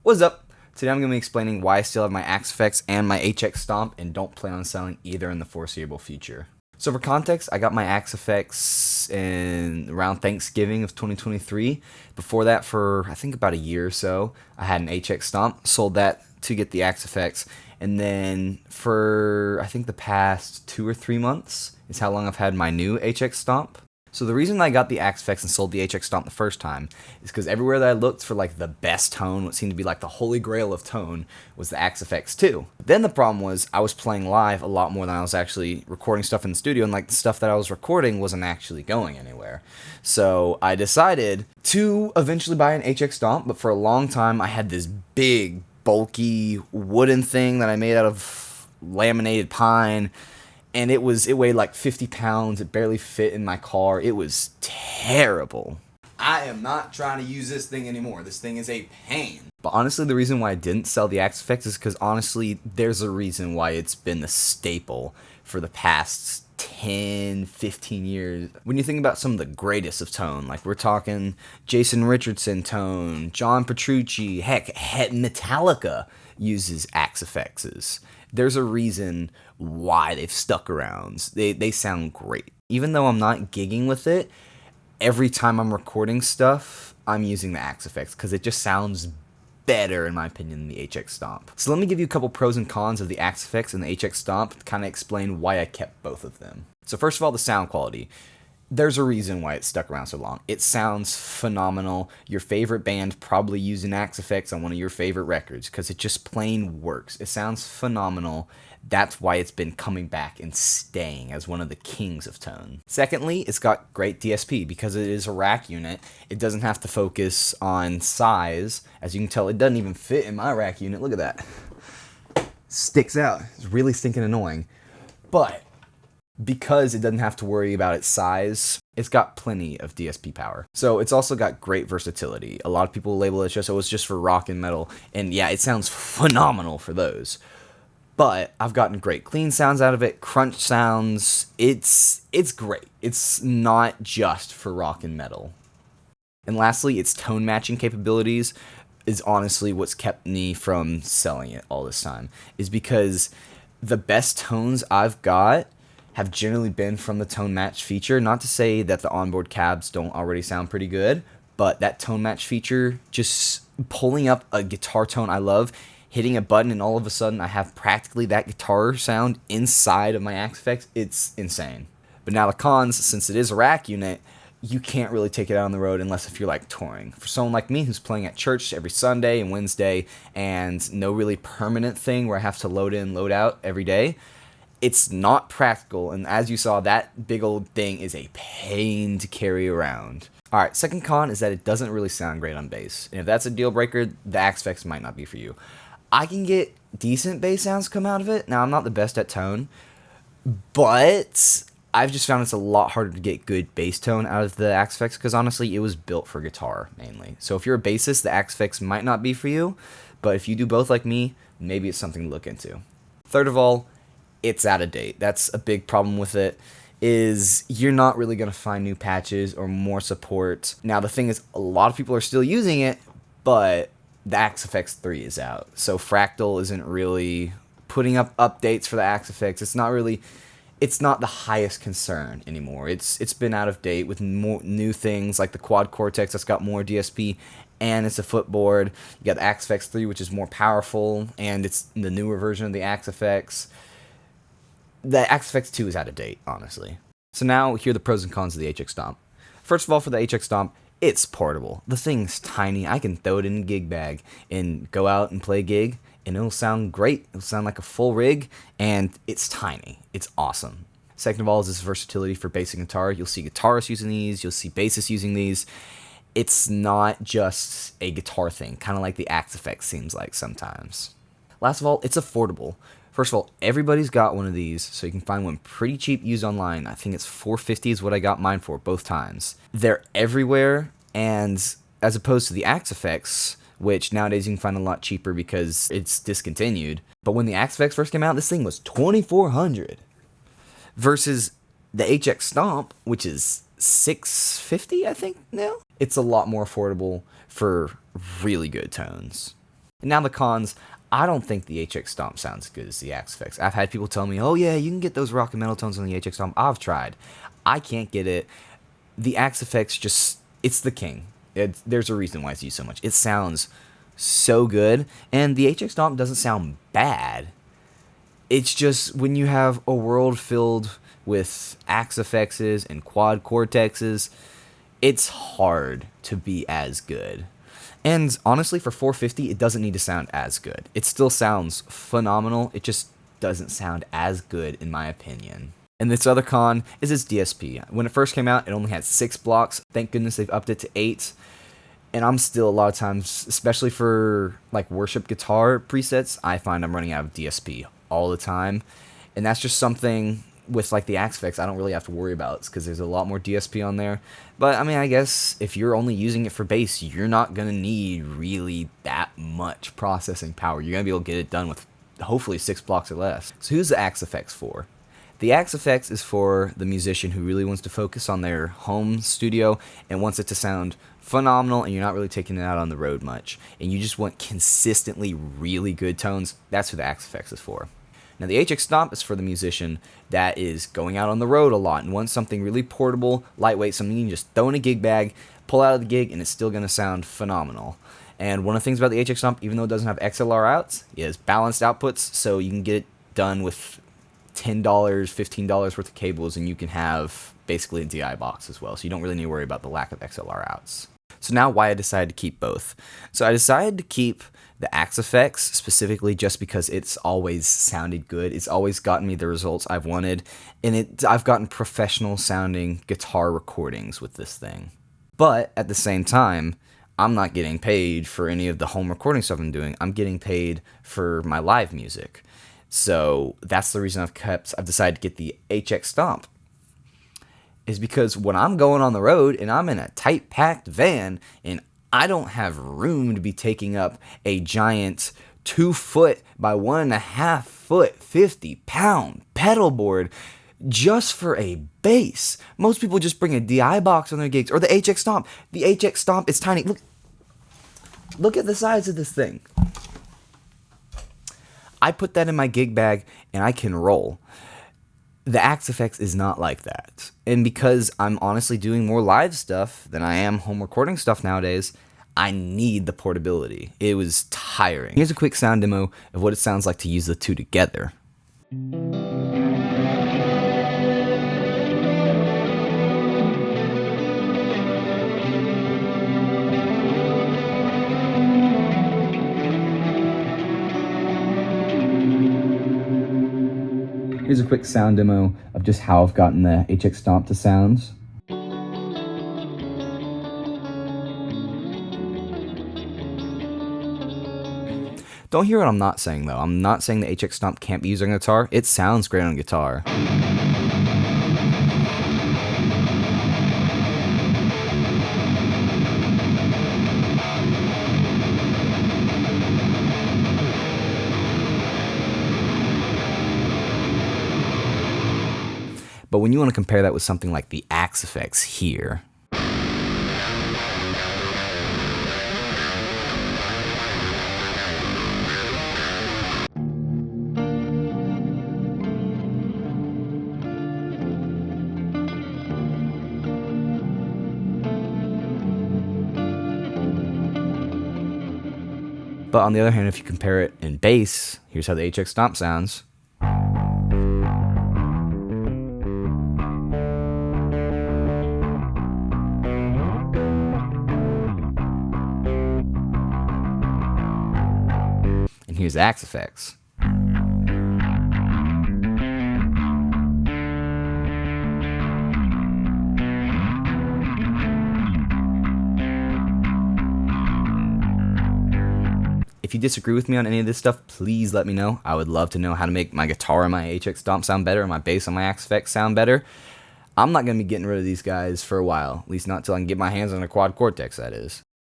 What's up? Today I'm going to be explaining why I still have my Axe and my HX Stomp and don't plan on selling either in the foreseeable future. So for context, I got my Axe in around Thanksgiving of 2023. Before that, for I think about a year or so, I had an HX Stomp, sold that to get the Axe, and then for I think the past 2 or 3 months is how long I've had my new HX Stomp. So the reason I got the Axe and sold the HX Stomp the first time is because everywhere that I looked for like the best tone, what seemed to be like the holy grail of tone, was the Axe 2. Then the problem was I was playing live a lot more than I was actually recording stuff in the studio, and like the stuff that I was recording wasn't actually going anywhere. So I decided to eventually buy an HX Stomp, but for a long time I had this big, bulky wooden thing that I made out of laminated pine. And it weighed like 50 pounds. It barely fit in my car. It was terrible. I am not trying to use this thing anymore. This thing is a pain. But honestly, the reason why I didn't sell the Axe is because honestly, there's a reason why it's been the staple for the past 10, 15 years. When you think about some of the greatest of tone, like we're talking Jason Richardson tone, John Petrucci, heck, Metallica uses Axe. There's a reason why they've stuck around. They sound great. Even though I'm not gigging with it, every time I'm recording stuff, I'm using the Axe because it just sounds better, in my opinion, than the HX Stomp. So let me give you a couple pros and cons of the Axe and the HX Stomp to kind of explain why I kept both of them. So first of all, the sound quality. There's a reason why it stuck around so long. It sounds phenomenal. Your favorite band probably used an Axe on one of your favorite records because it just plain works. It sounds phenomenal. That's why it's been coming back and staying as one of the kings of tone. Secondly, it's got great DSP because it is a rack unit. It doesn't have to focus on size. As you can tell, it doesn't even fit in my rack unit. Look at that. Sticks out. It's really stinking annoying. But because it doesn't have to worry about its size, it's got plenty of DSP power. So it's also got great versatility. A lot of people label it just for rock and metal, and yeah, it sounds phenomenal for those. But I've gotten great clean sounds out of it, crunch sounds. It's great. It's not just for rock and metal. And lastly, its tone matching capabilities is honestly what's kept me from selling it all this time, is because the best tones I've got have generally been from the tone match feature. Not to say that the onboard cabs don't already sound pretty good, but that tone match feature, just pulling up a guitar tone I love, hitting a button, and all of a sudden I have practically that guitar sound inside of my Axe, it's insane. But now the cons, since it is a rack unit, you can't really take it out on the road unless if you're like touring. For someone like me who's playing at church every Sunday and Wednesday and no really permanent thing where I have to load in, load out every day, it's not practical, and as you saw, that big old thing is a pain to carry around. Alright, second con is that it doesn't really sound great on bass. And if that's a deal breaker, the Axe might not be for you. I can get decent bass sounds come out of it. Now, I'm not the best at tone, but I've just found it's a lot harder to get good bass tone out of the Axe because honestly, it was built for guitar mainly. So if you're a bassist, the Axe might not be for you, but if you do both like me, maybe it's something to look into. Third of all, it's out of date. That's a big problem with it, is you're not really going to find new patches or more support. Now, the thing is, a lot of people are still using it, but the Axe 3 is out. So Fractal isn't really putting up updates for the Axe. It's not the highest concern anymore. It's been out of date with more new things like the Quad Cortex that's got more DSP, and it's a footboard. You got the Axe 3, which is more powerful, and it's the newer version of the Axe. The Axe 2 is out of date, honestly. So now, here are the pros and cons of the HX Stomp. First of all, for the HX Stomp, it's portable. The thing's tiny. I can throw it in a gig bag and go out and play a gig, and it'll sound great. It'll sound like a full rig, and it's tiny. It's awesome. Second of all is this versatility for bass and guitar. You'll see guitarists using these. You'll see bassists using these. It's not just a guitar thing, kind of like the Axe seems like sometimes. Last of all, it's affordable. First of all, everybody's got one of these, so you can find one pretty cheap used online. I think it's $450 is what I got mine for both times. They're everywhere, and as opposed to the Axe, which nowadays you can find a lot cheaper because it's discontinued. But when the Axe first came out, this thing was $2,400. Versus the HX Stomp, which is $650, I think now. It's a lot more affordable for really good tones. And now the cons. I don't think the HX Stomp sounds as good as the Axe Effects. I've had people tell me, oh yeah, you can get those rock and metal tones on the HX Stomp. I've tried. I can't get it. The Axe Effects just, it's the king. There's a reason why it's used so much. It sounds so good, and the HX Stomp doesn't sound bad. It's just when you have a world filled with Axe Effects and Quad Cortexes, it's hard to be as good. And honestly, for $450, it doesn't need to sound as good. It still sounds phenomenal. It just doesn't sound as good, in my opinion. And this other con is its DSP. When it first came out, it only had 6 blocks. Thank goodness they've upped it to 8. And I'm still, a lot of times, especially for like worship guitar presets, I find I'm running out of DSP all the time. And that's just something with like the Axe Effects I don't really have to worry about, because there's a lot more DSP on there. But I mean, I guess if you're only using it for bass, you're not going to need really that much processing power. You're going to be able to get it done with hopefully 6 blocks or less. So who's the Axe Effects for? The Axe Effects is for the musician who really wants to focus on their home studio and wants it to sound phenomenal, and you're not really taking it out on the road much, and you just want consistently really good tones. That's who the Axe Effects is for. Now the HX Stomp is for the musician that is going out on the road a lot and wants something really portable, lightweight, something you can just throw in a gig bag, pull out of the gig, and it's still going to sound phenomenal. And one of the things about the HX Stomp, even though it doesn't have XLR outs, is balanced outputs, so you can get it done with $10, $15 worth of cables, and you can have basically a DI box as well, so you don't really need to worry about the lack of XLR outs. So now why I decided to keep both. So I decided to keep the Axe Effects specifically just because it's always sounded good. It's always gotten me the results I've wanted, and I've gotten professional sounding guitar recordings with this thing. But at the same time, I'm not getting paid for any of the home recording stuff I'm doing. I'm getting paid for my live music. So that's the reason I've decided to get the HX Stomp. Is because when I'm going on the road and I'm in a tight packed van and I don't have room to be taking up a giant 2 foot by 1.5 foot 50-pound pedal board just for a bass. Most people just bring a DI box on their gigs, or the HX Stomp. The HX Stomp is tiny. Look at the size of this thing. I put that in my gig bag and I can roll. The Axe Effects is not like that. And because I'm honestly doing more live stuff than I am home recording stuff nowadays, I need the portability. It was tiring. Here's a quick sound demo of what it sounds like to use the two together. Here's a quick sound demo of just how I've gotten the HX Stomp to sounds. Don't hear what I'm not saying though. I'm not saying the HX Stomp can't be used on guitar. It sounds great on guitar. But when you want to compare that with something like the Axe Effects here, but on the other hand, if you compare it in bass, here's how the HX Stomp sounds. And here's the Axe Effects. If you disagree with me on any of this stuff, please let me know. I would love to know how to make my guitar and my HX Stomp sound better, and my bass and my Axe Effects sound better. I'm not going to be getting rid of these guys for a while, at least not until I can get my hands on a Quad Cortex, that is.